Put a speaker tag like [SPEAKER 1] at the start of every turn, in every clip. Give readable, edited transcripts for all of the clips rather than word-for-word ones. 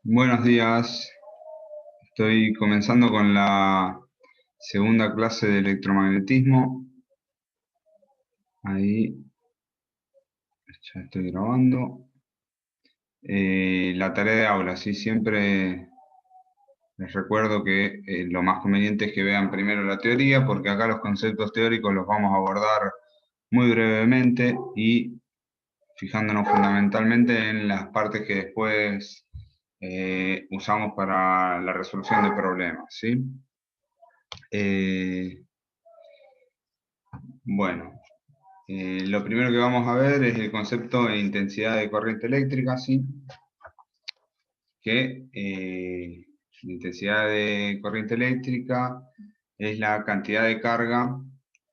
[SPEAKER 1] Buenos días, estoy comenzando con la segunda clase de electromagnetismo. Ahí ya estoy grabando. La tarea de aula, sí, siempre les recuerdo que lo más conveniente es que vean primero la teoría, porque acá los conceptos teóricos los vamos a abordar muy brevemente y fijándonos fundamentalmente en las partes que después usamos para la resolución de problemas, ¿sí? Eh, bueno. Lo primero que vamos a ver es el concepto de intensidad de corriente eléctrica, ¿sí? Que la intensidad de corriente eléctrica es la cantidad de carga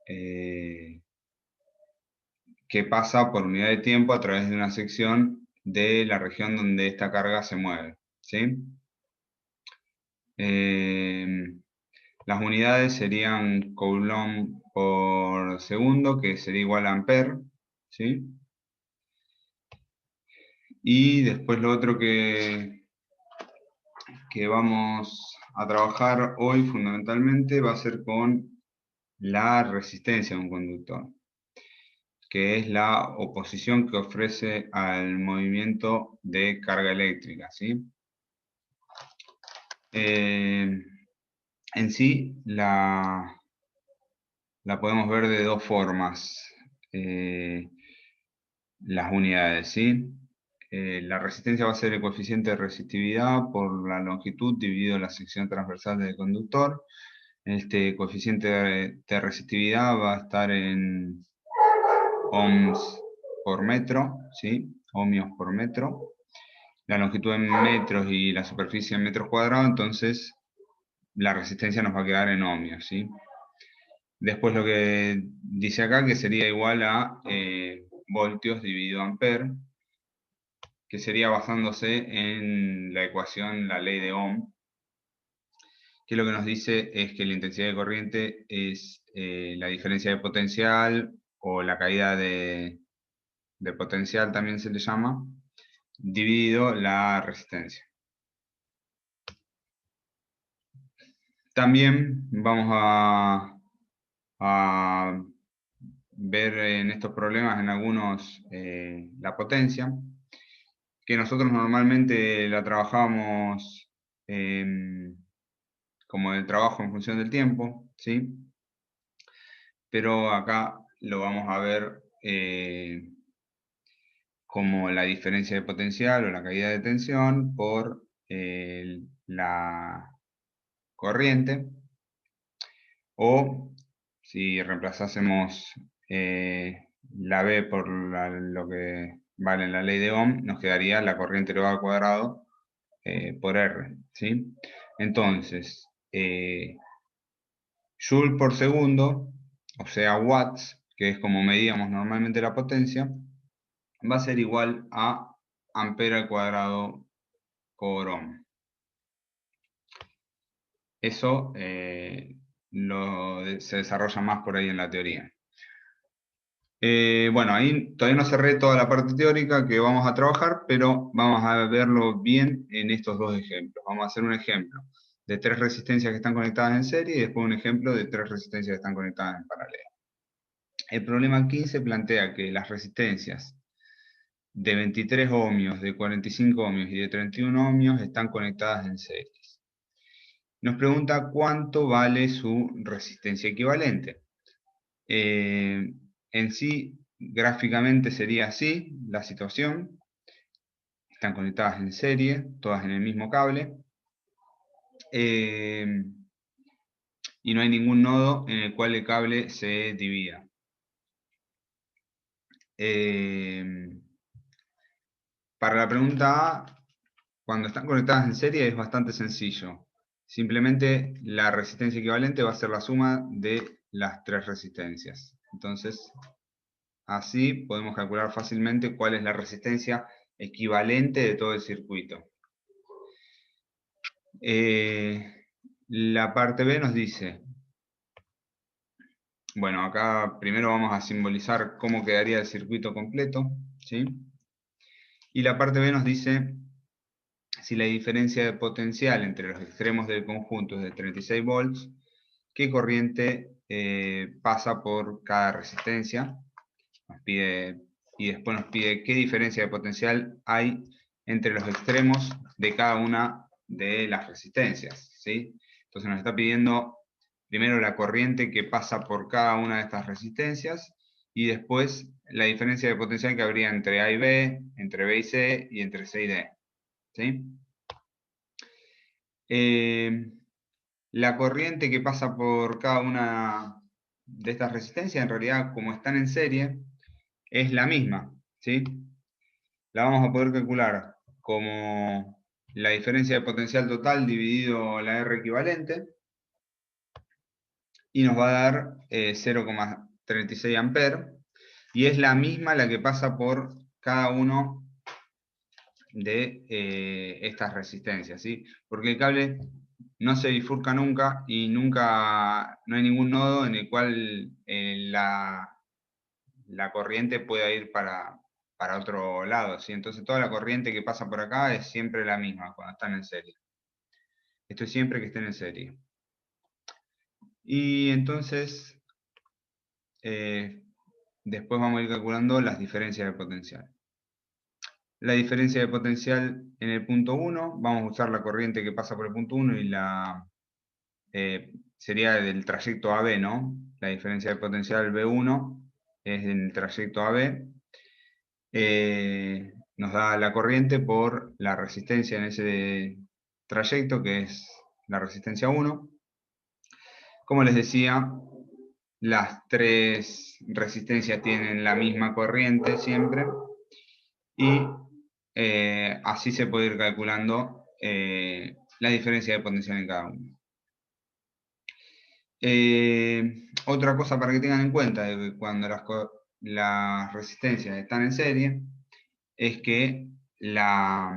[SPEAKER 1] eh, que pasa por unidad de tiempo a través de una sección de la región donde esta carga se mueve, ¿sí? Eh, las unidades serían Coulomb por segundo, que sería igual a ampere, ¿sí? Y después lo otro que vamos a trabajar hoy fundamentalmente va a ser con la resistencia de un conductor, que es la oposición que ofrece al movimiento de carga eléctrica, ¿sí? Eh, en sí, la podemos ver de dos formas, eh, las unidades, ¿sí? La resistencia va a ser el coeficiente de resistividad por la longitud dividido la sección transversal del conductor. Este coeficiente de resistividad va a estar en ohms por metro, ¿sí? Ohmios por metro. La longitud en metros y la superficie en metros cuadrados, entonces la resistencia nos va a quedar en ohmios, ¿sí? Después lo que dice acá que sería igual a voltios dividido ampere, que sería basándose en la ecuación, la ley de Ohm, que lo que nos dice es que la intensidad de corriente es la diferencia de potencial o la caída de potencial también se le llama, dividido la resistencia. También vamos a ver en estos problemas en algunos la potencia, que nosotros normalmente la trabajamos como el trabajo en función del tiempo, ¿sí? Pero acá lo vamos a ver como la diferencia de potencial o la caída de tensión por la corriente, o si reemplazásemos la B por lo que vale en la ley de Ohm, nos quedaría la corriente elevado al cuadrado por R, ¿sí? Entonces, Joule por segundo, o sea watts, que es como medíamos normalmente la potencia, va a ser igual a ampere al cuadrado por ohm. Eso se desarrolla más por ahí en la teoría. Bueno, ahí todavía no cerré toda la parte teórica que vamos a trabajar, pero vamos a verlo bien en estos dos ejemplos. Vamos a hacer un ejemplo de tres resistencias que están conectadas en serie y después un ejemplo de tres resistencias que están conectadas en paralelo. El problema 15 plantea que las resistencias de 23 ohmios, de 45 ohmios y de 31 ohmios están conectadas en series. Nos pregunta cuánto vale su resistencia equivalente. En sí, gráficamente sería así la situación. Están conectadas en serie, todas en el mismo cable. Y no hay ningún nodo en el cual el cable se divida. Para la pregunta A, cuando están conectadas en serie es bastante sencillo. Simplemente la resistencia equivalente va a ser la suma de las tres resistencias. Entonces, así podemos calcular fácilmente cuál es la resistencia equivalente de todo el circuito. La parte B nos dice, bueno, acá primero vamos a simbolizar cómo quedaría el circuito completo, ¿sí? Y la parte B nos dice si la diferencia de potencial entre los extremos del conjunto es de 36 volts, ¿qué corriente pasa por cada resistencia? Y después nos pide qué diferencia de potencial hay entre los extremos de cada una de las resistencias, ¿sí? Entonces nos está pidiendo primero la corriente que pasa por cada una de estas resistencias y después la diferencia de potencial que habría entre A y B, entre B y C y entre C y D, ¿sí? La corriente que pasa por cada una de estas resistencias, en realidad, como están en serie, es la misma, ¿sí? La vamos a poder calcular como la diferencia de potencial total dividido la R equivalente, y nos va a dar 0,36 amperes, y es la misma la que pasa por cada uno de estas resistencias, ¿sí? Porque el cable no se bifurca nunca y nunca, no hay ningún nodo en el cual la corriente pueda ir para otro lado, ¿sí? Entonces toda la corriente que pasa por acá es siempre la misma cuando están en serie. Esto es siempre que estén en serie. Y entonces, después vamos a ir calculando las diferencias de potencial. La diferencia de potencial en el punto 1, vamos a usar la corriente que pasa por el punto 1 y sería del trayecto AB, ¿no? La diferencia de potencial B1 es en el trayecto AB. Nos da la corriente por la resistencia en ese trayecto, que es la resistencia 1. Como les decía, las tres resistencias tienen la misma corriente siempre, y así se puede ir calculando la diferencia de potencial en cada uno. Otra cosa para que tengan en cuenta de que cuando las resistencias están en serie es que la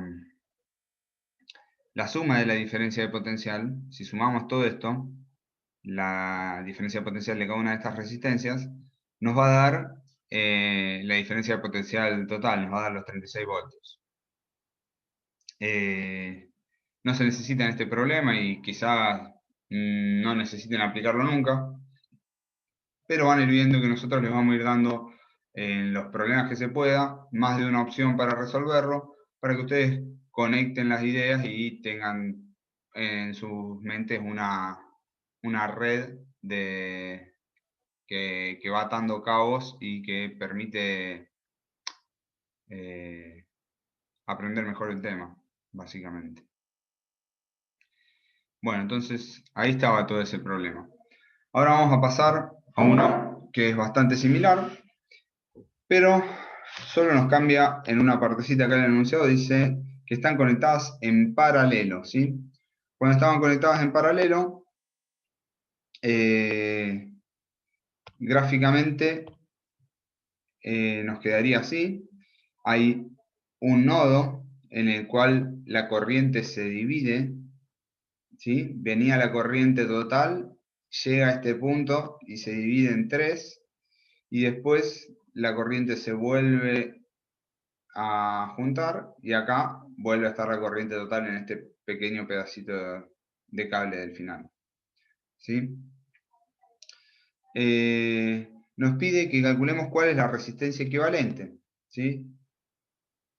[SPEAKER 1] suma de la diferencia de potencial, si sumamos todo esto, la diferencia de potencial de cada una de estas resistencias, nos va a dar la diferencia de potencial total, nos va a dar los 36 voltios. No se necesita en este problema y quizás no necesiten aplicarlo nunca, pero van a ir viendo que nosotros les vamos a ir dando en los problemas que se pueda más de una opción para resolverlo, para que ustedes conecten las ideas y tengan en sus mentes una red que va atando cabos y que permite aprender mejor el tema, básicamente. Bueno, entonces ahí estaba todo ese problema. Ahora vamos a pasar a uno que es bastante similar, pero solo nos cambia en una partecita acá en el enunciado, dice que están conectadas en paralelo, ¿sí? Cuando estaban conectadas en paralelo, gráficamente nos quedaría así. Hay un nodo en el cual la corriente se divide, ¿sí? Venía la corriente total, llega a este punto y se divide en 3, y después la corriente se vuelve a juntar y acá vuelve a estar la corriente total en este pequeño pedacito de cable del final, ¿sí? Nos pide que calculemos cuál es la resistencia equivalente, ¿sí?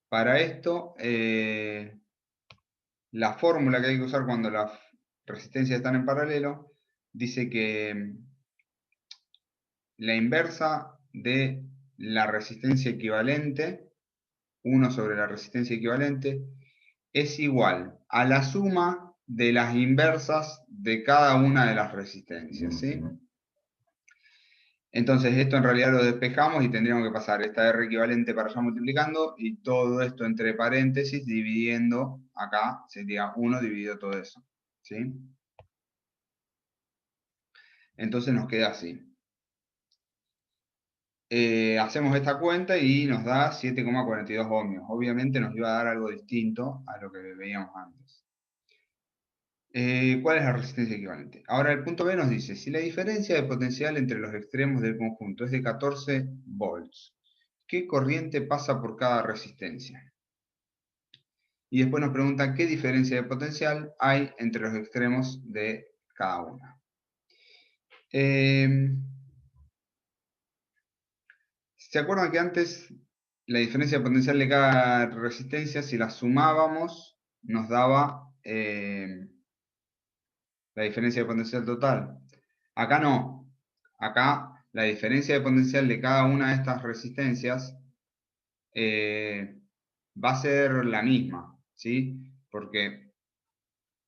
[SPEAKER 1] Para esto, la fórmula que hay que usar cuando las resistencias están en paralelo dice que la inversa de la resistencia equivalente, 1 sobre la resistencia equivalente, es igual a la suma de las inversas de cada una de las resistencias, ¿sí? Entonces esto en realidad lo despejamos y tendríamos que pasar esta R equivalente para allá multiplicando y todo esto entre paréntesis dividiendo, acá sería 1 dividido todo eso, ¿sí? Entonces nos queda así. Hacemos esta cuenta y nos da 7,42 ohmios. Obviamente nos iba a dar algo distinto a lo que veíamos antes. ¿Cuál es la resistencia equivalente? Ahora el punto B nos dice, si la diferencia de potencial entre los extremos del conjunto es de 14 volts, ¿qué corriente pasa por cada resistencia? Y después nos pregunta qué diferencia de potencial hay entre los extremos de cada una. ¿Se acuerdan que antes la diferencia de potencial de cada resistencia, si la sumábamos, nos daba la diferencia de potencial total? Acá no. Acá la diferencia de potencial de cada una de estas resistencias va a ser la misma, ¿sí? Porque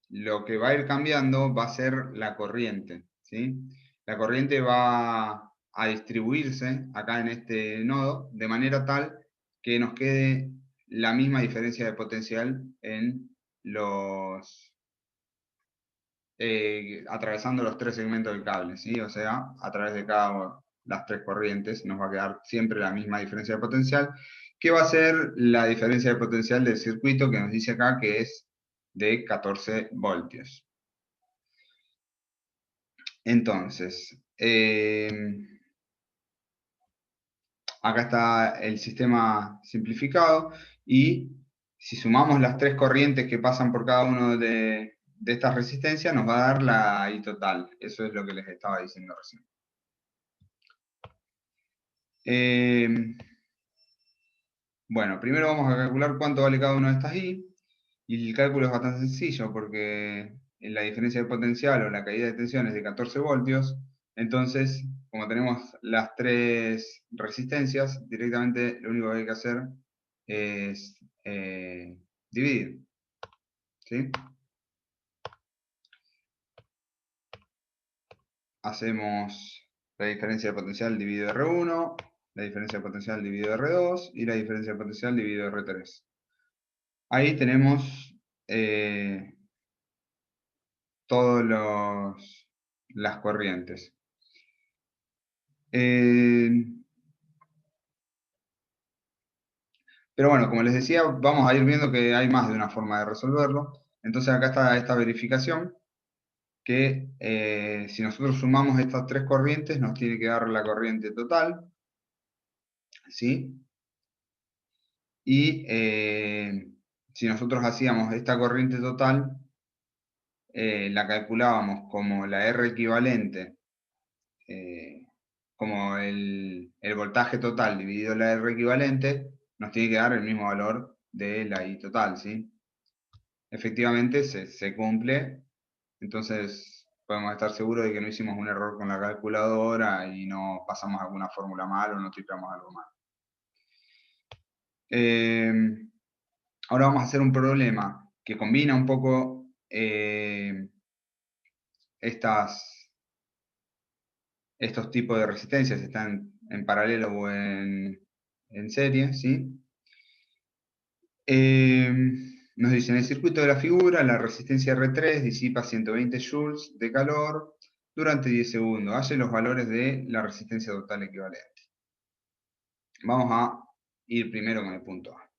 [SPEAKER 1] lo que va a ir cambiando va a ser la corriente, ¿sí? La corriente va a distribuirse acá en este nodo de manera tal que nos quede la misma diferencia de potencial en los atravesando los tres segmentos del cable, ¿sí? O sea, a través de cada las tres corrientes nos va a quedar siempre la misma diferencia de potencial, que va a ser la diferencia de potencial del circuito que nos dice acá que es de 14 voltios. Entonces, acá está el sistema simplificado y si sumamos las tres corrientes que pasan por cada uno de estas resistencias nos va a dar la I total. Eso es lo que les estaba diciendo recién. Bueno, primero vamos a calcular cuánto vale cada una de estas I. Y el cálculo es bastante sencillo porque la diferencia de potencial o la caída de tensión es de 14 voltios. Entonces, como tenemos las tres resistencias, directamente lo único que hay que hacer es dividir. ¿Sí? Hacemos la diferencia de potencial dividido R1, la diferencia de potencial dividido R2 y la diferencia de potencial dividido R3. Ahí tenemos todas las corrientes. Pero bueno, como les decía, vamos a ir viendo que hay más de una forma de resolverlo. Entonces acá está esta verificación, que si nosotros sumamos estas tres corrientes, nos tiene que dar la corriente total, ¿sí? Y si nosotros hacíamos esta corriente total, la calculábamos como la R equivalente, como el voltaje total dividido la R equivalente, nos tiene que dar el mismo valor de la I total, ¿sí? Efectivamente se cumple, entonces podemos estar seguros de que no hicimos un error con la calculadora y no pasamos alguna fórmula mal o no tipamos algo mal. Ahora vamos a hacer un problema que combina un poco estos tipos de resistencias, están en paralelo o en serie, ¿sí? Nos dice, en el circuito de la figura, la resistencia R3 disipa 120 joules de calor durante 10 segundos. Halle los valores de la resistencia total equivalente. Vamos a ir primero con el punto A.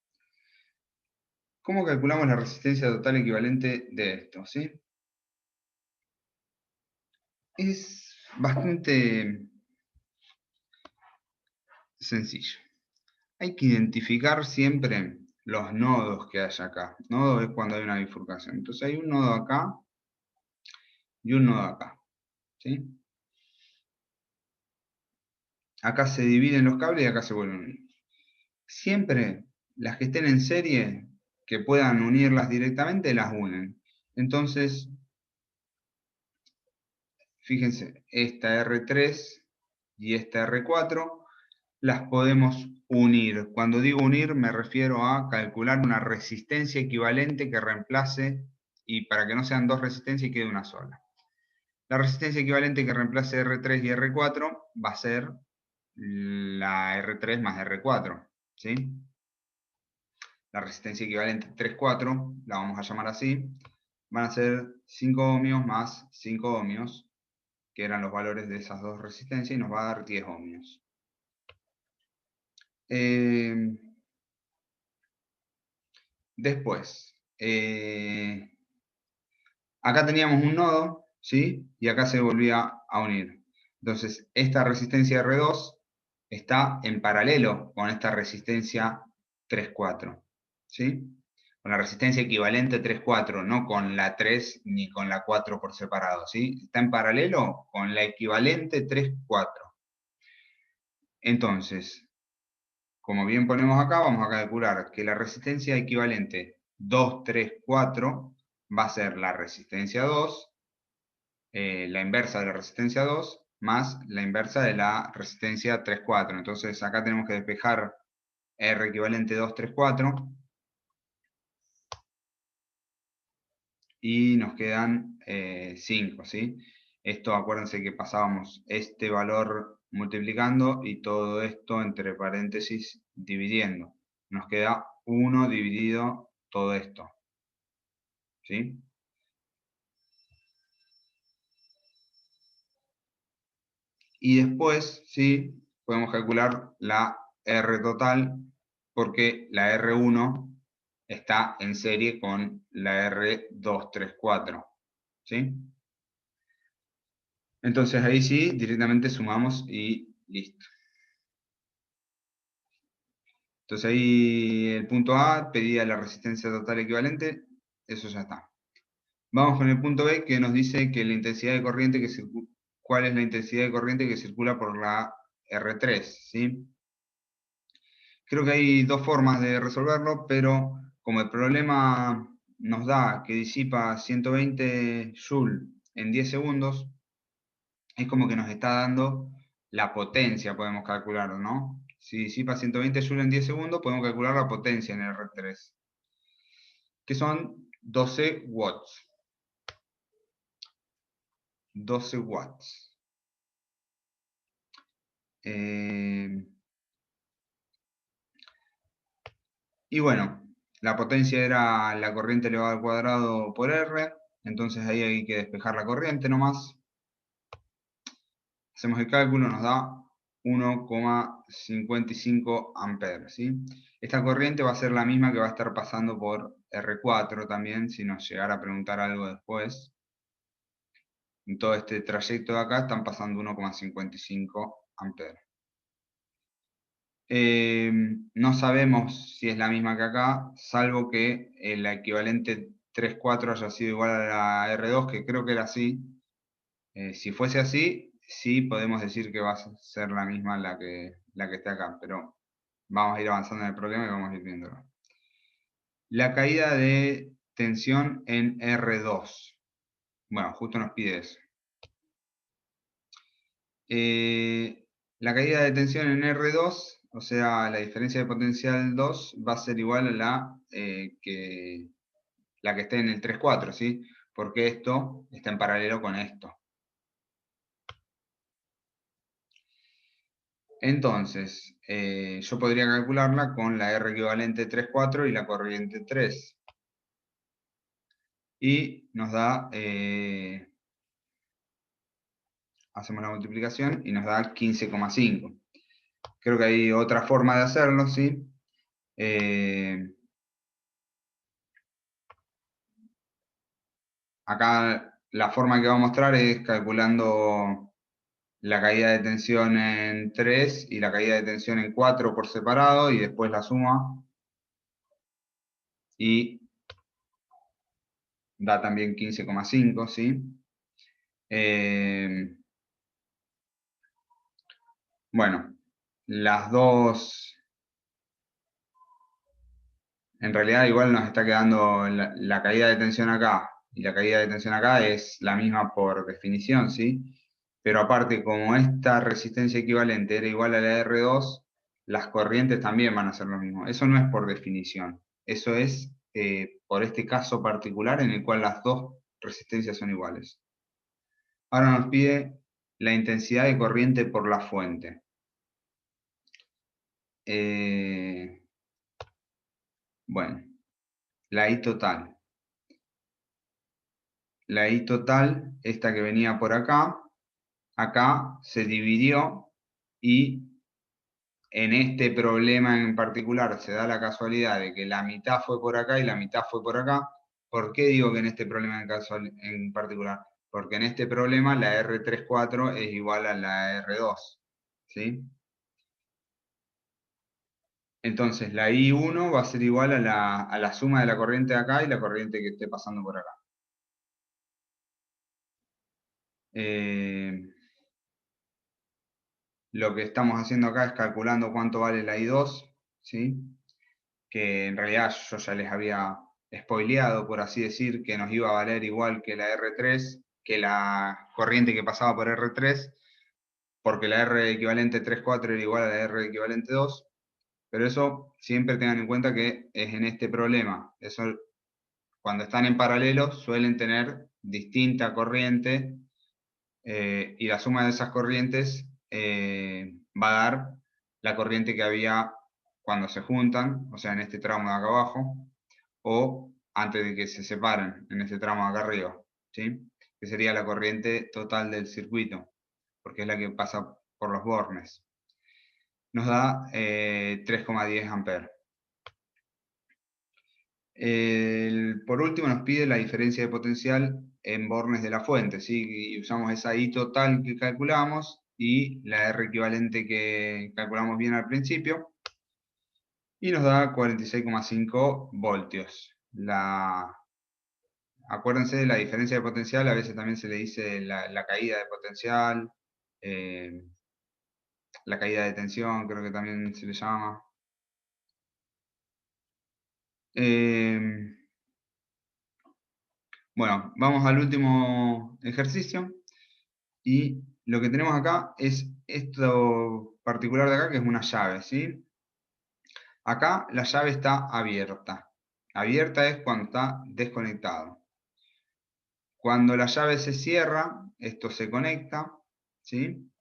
[SPEAKER 1] ¿Cómo calculamos la resistencia total equivalente de esto? ¿Sí? Es bastante sencillo. Hay que identificar siempre los nodos que hay acá. Nodo es cuando hay una bifurcación. Entonces hay un nodo acá y un nodo acá. ¿Sí? Acá se dividen los cables y acá se vuelven a unir. Siempre las que estén en serie, que puedan unirlas directamente, las unen. Entonces, fíjense, esta R3 y esta R4 las podemos unir. Cuando digo unir me refiero a calcular una resistencia equivalente que reemplace, y para que no sean dos resistencias y quede una sola. La resistencia equivalente que reemplace R3 y R4 va a ser la R3 más R4, ¿sí? La resistencia equivalente 3,4, la vamos a llamar así, van a ser 5 ohmios más 5 ohmios, que eran los valores de esas dos resistencias, y nos va a dar 10 ohmios. Después, acá teníamos un nodo, ¿sí? Y acá se volvía a unir. Entonces, esta resistencia R2 está en paralelo con esta resistencia 3,4, ¿sí? con la resistencia equivalente 3,4, no con la 3 ni con la 4 por separado, ¿sí? Está en paralelo con la equivalente 3,4. Entonces, como bien ponemos acá, vamos a calcular que la resistencia equivalente 2, 3, 4 va a ser la resistencia 2, la inversa de la resistencia 2, más la inversa de la resistencia 3, 4. Entonces acá tenemos que despejar R equivalente 2, 3, 4. Y nos quedan 5, ¿sí? Esto, acuérdense que pasábamos este valor multiplicando y todo esto entre paréntesis dividiendo. Nos queda 1 dividido todo esto, ¿sí? Y después, sí, podemos calcular la R total porque la R1 está en serie con la R234, ¿sí? Entonces ahí sí, directamente sumamos y listo. Entonces ahí el punto A pedía la resistencia total equivalente, eso ya está. Vamos con el punto B que nos dice que la intensidad de corriente que cuál es la intensidad de corriente que circula por la R3, ¿sí? Creo que hay dos formas de resolverlo, pero como el problema nos da que disipa 120 Joule en 10 segundos, es como que nos está dando la potencia, podemos calcularlo, ¿no? Si disipa 120 Joule en 10 segundos, podemos calcular la potencia en R3, que son 12 watts. 12 watts. Y bueno, la potencia era la corriente elevada al cuadrado por R, entonces ahí hay que despejar la corriente nomás. Hacemos el cálculo, nos da 1,55 amperes, ¿sí? Esta corriente va a ser la misma que va a estar pasando por R4 también, si nos llegara a preguntar algo después. En todo este trayecto de acá están pasando 1,55 amperes. No sabemos si es la misma que acá, salvo que el equivalente 3,4 haya sido igual a la R2, que creo que era así. Si fuese así, sí podemos decir que va a ser la misma la que está acá, pero vamos a ir avanzando en el problema y vamos a ir viéndolo. La caída de tensión en R2. Bueno, justo nos pide eso. La caída de tensión en R2, o sea, la diferencia de potencial 2 va a ser igual a la que esté en el 3,4, ¿sí? Porque esto está en paralelo con esto. Entonces, yo podría calcularla con la R equivalente 3,4 y la corriente 3. Y nos da, hacemos la multiplicación y nos da 15,5. Creo que hay otra forma de hacerlo, ¿sí? Acá la forma que va a mostrar es calculando la caída de tensión en 3 y la caída de tensión en 4 por separado y después la suma y da también 15,5, ¿sí? Bueno, las dos, en realidad igual nos está quedando la caída de tensión acá y la caída de tensión acá es la misma por definición, ¿sí? Pero aparte, como esta resistencia equivalente era igual a la R2, las corrientes también van a ser lo mismo. Eso no es por definición, eso es por este caso particular en el cual las dos resistencias son iguales. Ahora nos pide la intensidad de corriente por la fuente. Bueno, la I total. La I total, esta que venía por acá, acá se dividió y en este problema en particular se da la casualidad de que la mitad fue por acá y la mitad fue por acá. ¿Por qué digo que en este problema en particular? Porque en este problema la R34 es igual a la R2, ¿sí? Entonces la I1 va a ser igual a la suma de la corriente de acá y la corriente que esté pasando por acá. Lo que estamos haciendo acá es calculando cuánto vale la I2, ¿sí? Que en realidad yo ya les había spoileado, por así decir, que nos iba a valer igual que la R3, que la corriente que pasaba por R3, porque la R equivalente 3,4 era igual a la R equivalente 2, pero eso siempre tengan en cuenta que es en este problema. Eso, cuando están en paralelo suelen tener distinta corriente, y la suma de esas corrientes va a dar la corriente que había cuando se juntan, o sea, en este tramo de acá abajo, o antes de que se separen, en este tramo de acá arriba, ¿sí? Que sería la corriente total del circuito, porque es la que pasa por los bornes. Nos da 3,10 amperes. Por último nos pide la diferencia de potencial en bornes de la fuente, ¿sí? Y usamos esa I total que calculamos y la R equivalente que calculamos bien al principio, y nos da 46,5 voltios. Acuérdense de la diferencia de potencial, a veces también se le dice la caída de potencial, eh, la caída de tensión, creo que también se le llama. Eh, bueno, vamos al último ejercicio. Y lo que tenemos acá es esto particular de acá, que es una llave, ¿sí? Acá la llave está abierta. Abierta es cuando está desconectado. Cuando la llave se cierra, esto se conecta, ¿sí?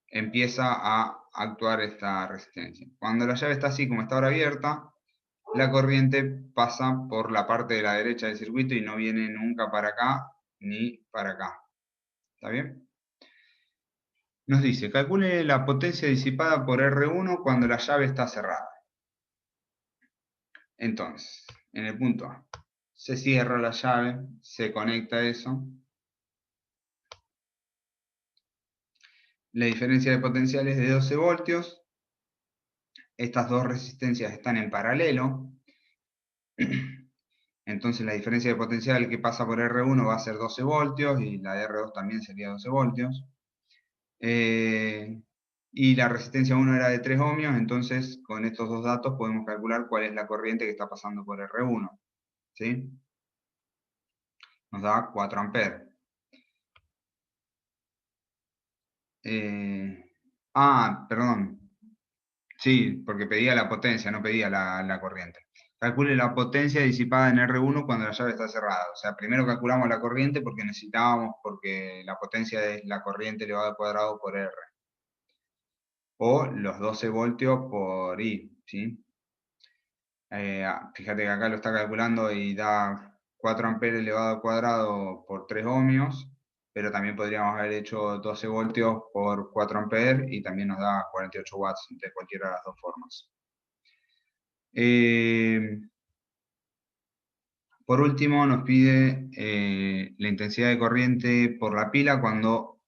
[SPEAKER 1] Empieza a actuar esta resistencia. Cuando la llave está así como está ahora abierta, la corriente pasa por la parte de la derecha del circuito y no viene nunca para acá ni para acá. ¿Está bien? Nos dice, calcule la potencia disipada por R1 cuando la llave está cerrada. Entonces, en el punto A, se cierra la llave, se conecta eso. La diferencia de potencial es de 12 voltios. Estas dos resistencias están en paralelo. Entonces la diferencia de potencial que pasa por R1 va a ser 12 voltios y la de R2 también sería 12 voltios. Y la resistencia 1 era de 3 ohmios, entonces con estos dos datos podemos calcular cuál es la corriente que está pasando por R1. ¿Sí? Nos da 4 amperes. Perdón. Sí, porque pedía la potencia, no pedía la corriente. Calcule la potencia disipada en R1 cuando la llave está cerrada. O sea, primero calculamos la corriente porque necesitábamos, porque la potencia es la corriente elevado al cuadrado por R. O los 12 voltios por I, ¿sí? Fíjate que acá lo está calculando y da 4 amperes elevado al cuadrado por 3 ohmios, pero también podríamos haber hecho 12 voltios por 4 amperes y también nos da 48 watts de cualquiera de las dos formas. Por último nos pide la intensidad de corriente por la pila cuando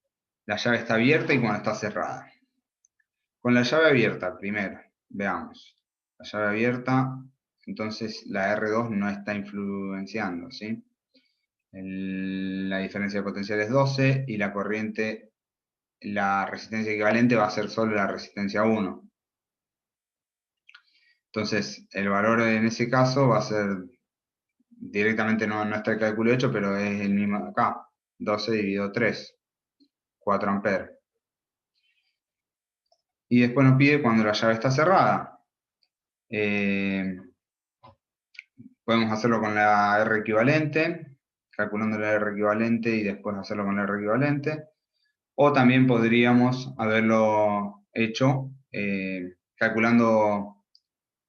[SPEAKER 1] la llave está abierta y cuando está cerrada. Con la llave abierta, primero, veamos. La llave abierta, entonces la R2 no está influenciando, ¿sí? La diferencia de potencial es 12 y la corriente, la resistencia equivalente va a ser solo la resistencia 1. Entonces, el valor en ese caso va a ser, directamente no está el cálculo hecho, pero es el mismo acá. 12 dividido 3, 4 amperes. Y después nos pide cuando la llave está cerrada. Podemos hacerlo con la R equivalente, calculando la R equivalente y después hacerlo con la R equivalente. O también podríamos haberlo hecho calculando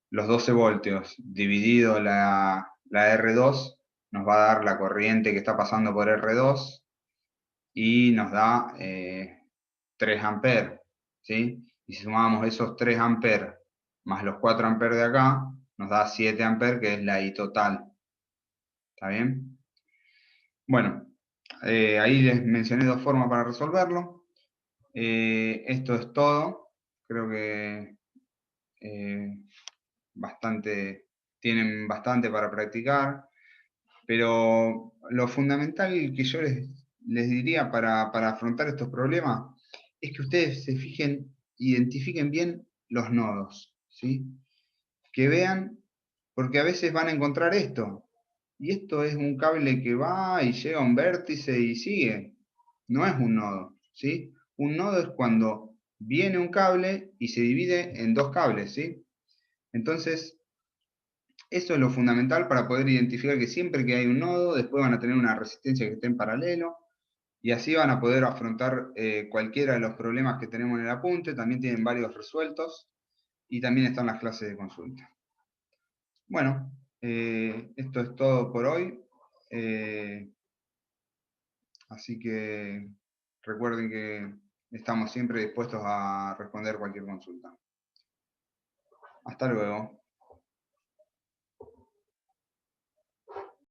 [SPEAKER 1] los 12 voltios dividido la R2, nos va a dar la corriente que está pasando por R2 y nos da 3 amperes, ¿sí? Y si sumamos esos 3 amperes más los 4 amperes de acá, nos da 7 amperes, que es la I total. ¿Está bien? Bueno, ahí les mencioné dos formas para resolverlo. Esto es todo. Creo que tienen bastante para practicar, pero lo fundamental que yo les diría para afrontar estos problemas es que ustedes se identifiquen bien los nodos, ¿sí? Que vean, porque a veces van a encontrar esto, y esto es un cable que va y llega a un vértice y sigue. No es un nodo, ¿sí? Un nodo es cuando viene un cable y se divide en dos cables, ¿sí? Entonces, eso es lo fundamental para poder identificar que siempre que hay un nodo, después van a tener una resistencia que esté en paralelo, y así van a poder afrontar cualquiera de los problemas que tenemos en el apunte. También tienen varios resueltos, y también están las clases de consulta. Bueno, esto es todo por hoy. Así que recuerden que estamos siempre dispuestos a responder cualquier consulta. Hasta luego.